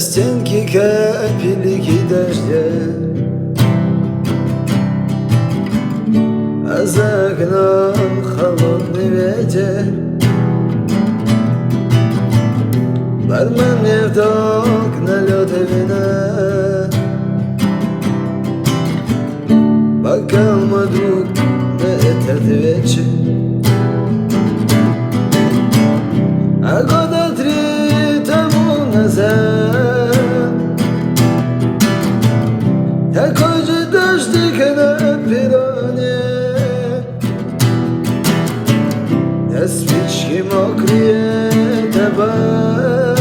стенки капельки дождя, а за окном холодный ветер. Бармен мне в долг налёт вина, бокал, мой друг, на этот вечер. А года 3 тому назад такой же дождик на перроне, да спички мокрые табак,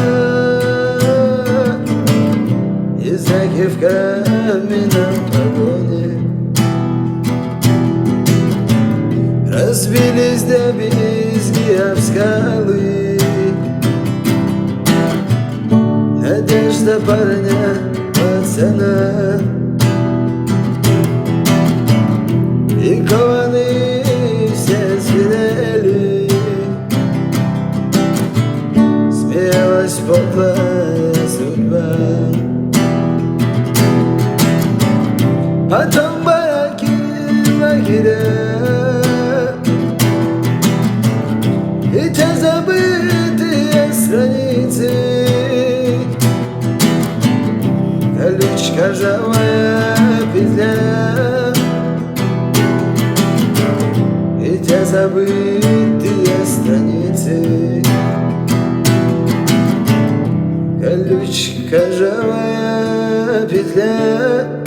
и знаки в каменном вагоне. Разбились дребезги об скалы, надежда парня, пацана, и кованы все свирели. Смеялась подлая судьба. Потом бараки, лагеря и те забытые страницы, колючка, ржавая петля, и те забытые страницы, колючка, ржавая петля.